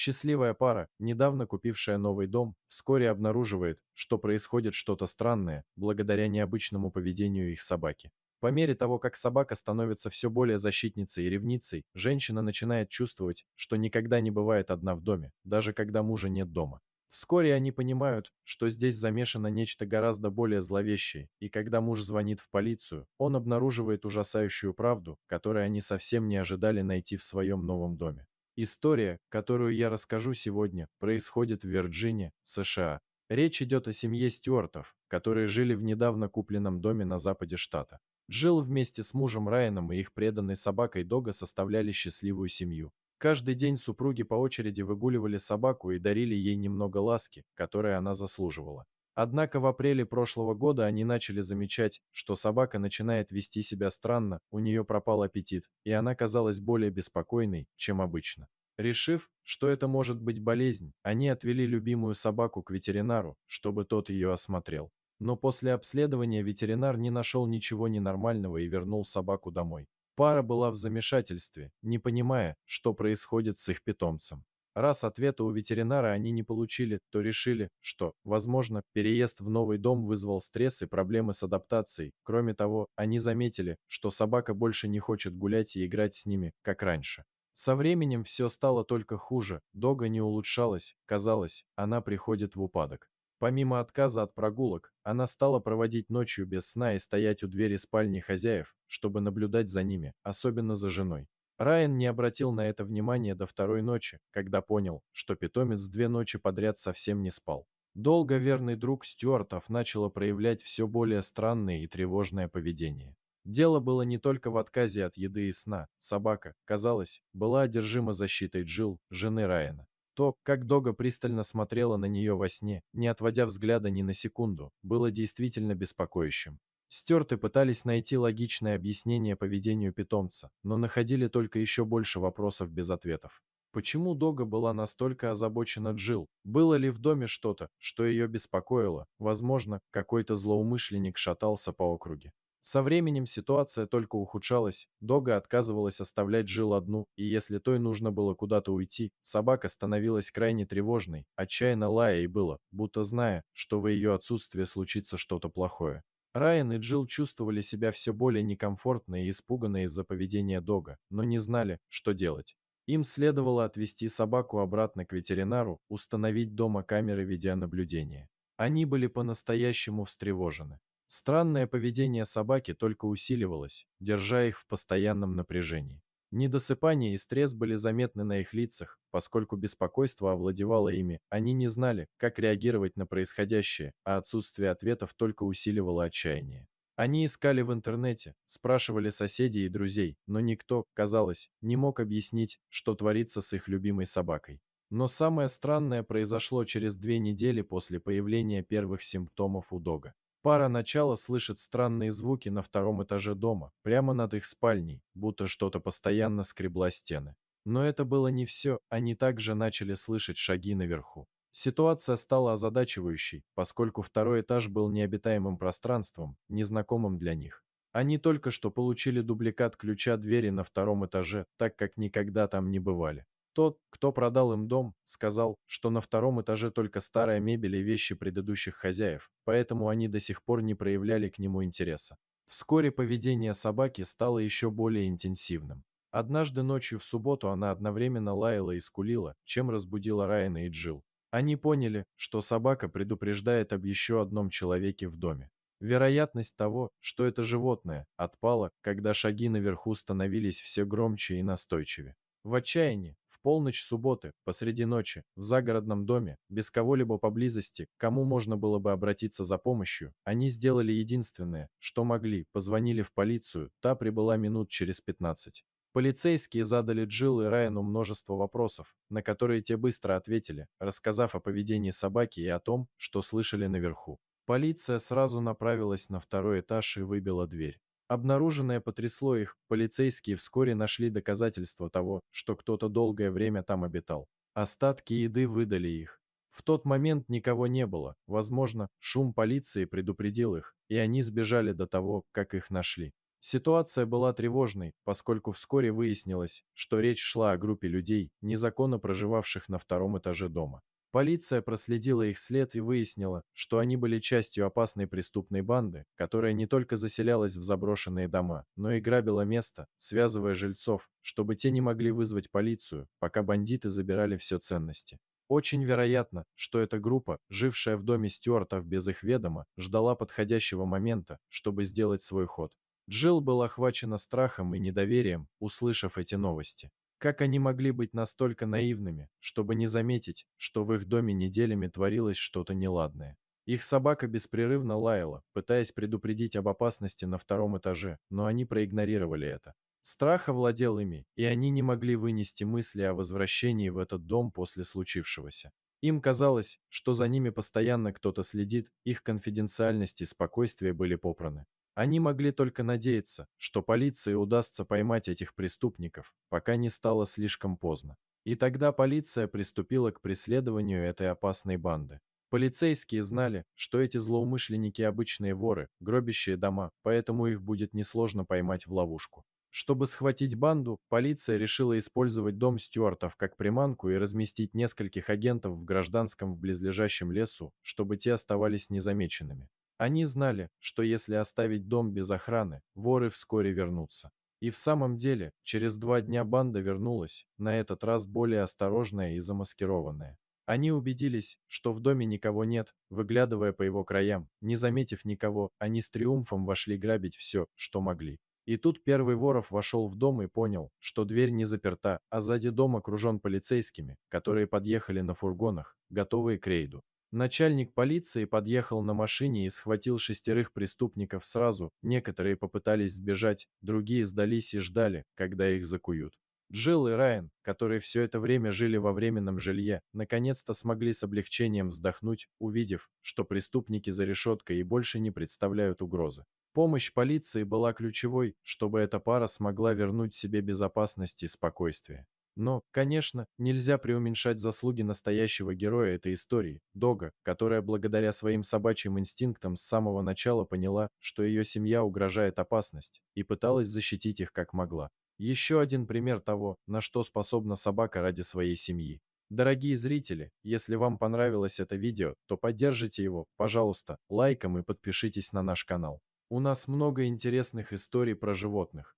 Счастливая пара, недавно купившая новый дом, вскоре обнаруживает, что происходит что-то странное благодаря необычному поведению их собаки. По мере того, как собака становится все более защитницей и ревницей, женщина начинает чувствовать, что никогда не бывает одна в доме, даже когда мужа нет дома. Вскоре они понимают, что здесь замешано нечто гораздо более зловещее, и когда муж звонит в полицию, он обнаруживает ужасающую правду, которую они совсем не ожидали найти в своем новом доме. История, которую я расскажу сегодня, происходит в Вирджинии, США. Речь идет о семье Стюартов, которые жили в недавно купленном доме на западе штата. Джилл вместе с мужем Райаном и их преданной собакой Дога составляли счастливую семью. Каждый день супруги по очереди выгуливали собаку и дарили ей немного ласки, которой она заслуживала. Однако в апреле прошлого года они начали замечать, что собака начинает вести себя странно, у нее пропал аппетит, и она казалась более беспокойной, чем обычно. Решив, что это может быть болезнь, они отвели любимую собаку к ветеринару, чтобы тот ее осмотрел. Но после обследования ветеринар не нашел ничего ненормального и вернул собаку домой. Пара была в замешательстве, не понимая, что происходит с их питомцем. Раз ответа у ветеринара они не получили, то решили, что, возможно, переезд в новый дом вызвал стресс и проблемы с адаптацией. Кроме того, они заметили, что собака больше не хочет гулять и играть с ними, как раньше. Со временем все стало только хуже, Дога не улучшалась, казалось, она приходит в упадок. Помимо отказа от прогулок, она стала проводить ночью без сна и стоять у двери спальни хозяев, чтобы наблюдать за ними, особенно за женой. Райан не обратил на это внимания до второй ночи, когда понял, что питомец 2 ночи подряд совсем не спал. Долго верный друг Стюартов начал проявлять все более странное и тревожное поведение. Дело было не только в отказе от еды и сна. Собака, казалось, была одержима защитой Джилл, жены Райана. То, как Дога пристально смотрела на нее во сне, не отводя взгляда ни на секунду, было действительно беспокоящим. Стюарты пытались найти логичное объяснение поведению питомца, но находили только еще больше вопросов без ответов. Почему Дога была настолько озабочена Джилл? Было ли в доме что-то, что ее беспокоило? Возможно, какой-то злоумышленник шатался по округе. Со временем ситуация только ухудшалась, Дога отказывалась оставлять Джилл одну, и если той нужно было куда-то уйти, собака становилась крайне тревожной, отчаянно лая и было, будто зная, что в ее отсутствие случится что-то плохое. Райан и Джилл чувствовали себя все более некомфортно и испуганно из-за поведения Дога, но не знали, что делать. Им следовало отвезти собаку обратно к ветеринару, установить дома камеры видеонаблюдения. Они были по-настоящему встревожены. Странное поведение собаки только усиливалось, держа их в постоянном напряжении. Недосыпание и стресс были заметны на их лицах, поскольку беспокойство овладевало ими, они не знали, как реагировать на происходящее, а отсутствие ответов только усиливало отчаяние. Они искали в интернете, спрашивали соседей и друзей, но никто, казалось, не мог объяснить, что творится с их любимой собакой. Но самое странное произошло через 2 недели после появления первых симптомов у Дога. Пара начала слышит странные звуки на втором этаже дома, прямо над их спальней, будто что-то постоянно скребло стены. Но это было не все, они также начали слышать шаги наверху. Ситуация стала озадачивающей, поскольку второй этаж был необитаемым пространством, незнакомым для них. Они только что получили дубликат ключа двери на втором этаже, так как никогда там не бывали. Тот, кто продал им дом, сказал, что на втором этаже только старая мебель и вещи предыдущих хозяев, поэтому они до сих пор не проявляли к нему интереса. Вскоре поведение собаки стало еще более интенсивным. Однажды ночью в субботу она одновременно лаяла и скулила, чем разбудила Райана и Джилл. Они поняли, что собака предупреждает об еще одном человеке в доме. Вероятность того, что это животное, отпала, когда шаги наверху становились все громче и настойчивее. В отчаянии, в полночь субботы, посреди ночи, в загородном доме, без кого-либо поблизости, к кому можно было бы обратиться за помощью, они сделали единственное, что могли, позвонили в полицию, та прибыла минут через 15. Полицейские задали Джилл и Райану множество вопросов, на которые те быстро ответили, рассказав о поведении собаки и о том, что слышали наверху. Полиция сразу направилась на второй этаж и выбила дверь. Обнаруженное потрясло их, полицейские вскоре нашли доказательства того, что кто-то долгое время там обитал. Остатки еды выдали их. В тот момент никого не было, возможно, шум полиции предупредил их, и они сбежали до того, как их нашли. Ситуация была тревожной, поскольку вскоре выяснилось, что речь шла о группе людей, незаконно проживавших на втором этаже дома. Полиция проследила их след и выяснила, что они были частью опасной преступной банды, которая не только заселялась в заброшенные дома, но и грабила место, связывая жильцов, чтобы те не могли вызвать полицию, пока бандиты забирали все ценности. Очень вероятно, что эта группа, жившая в доме Стюартов без их ведома, ждала подходящего момента, чтобы сделать свой ход. Джилл была охвачена страхом и недоверием, услышав эти новости. Как они могли быть настолько наивными, чтобы не заметить, что в их доме неделями творилось что-то неладное? Их собака беспрерывно лаяла, пытаясь предупредить об опасности на втором этаже, но они проигнорировали это. Страх овладел ими, и они не могли вынести мысли о возвращении в этот дом после случившегося. Им казалось, что за ними постоянно кто-то следит, их конфиденциальность и спокойствие были попраны. Они могли только надеяться, что полиции удастся поймать этих преступников, пока не стало слишком поздно. И тогда полиция приступила к преследованию этой опасной банды. Полицейские знали, что эти злоумышленники обычные воры, гробящие дома, поэтому их будет несложно поймать в ловушку. Чтобы схватить банду, полиция решила использовать дом Стюартов как приманку и разместить нескольких агентов в гражданском в близлежащем лесу, чтобы те оставались незамеченными. Они знали, что если оставить дом без охраны, воры вскоре вернутся. И в самом деле, через 2 дня банда вернулась, на этот раз более осторожная и замаскированная. Они убедились, что в доме никого нет, выглядывая по его краям, не заметив никого, они с триумфом вошли грабить все, что могли. И тут первый воров вошел в дом и понял, что дверь не заперта, а сзади дом окружен полицейскими, которые подъехали на фургонах, готовые к рейду. Начальник полиции подъехал на машине и схватил 6 преступников сразу, некоторые попытались сбежать, другие сдались и ждали, когда их закуют. Джилл и Райан, которые все это время жили во временном жилье, наконец-то смогли с облегчением вздохнуть, увидев, что преступники за решеткой и больше не представляют угрозы. Помощь полиции была ключевой, чтобы эта пара смогла вернуть себе безопасность и спокойствие. Но, конечно, нельзя преуменьшать заслуги настоящего героя этой истории, Дога, которая благодаря своим собачьим инстинктам с самого начала поняла, что ее семья угрожает опасность, и пыталась защитить их как могла. Еще один пример того, на что способна собака ради своей семьи. Дорогие зрители, если вам понравилось это видео, то поддержите его, пожалуйста, лайком и подпишитесь на наш канал. У нас много интересных историй про животных.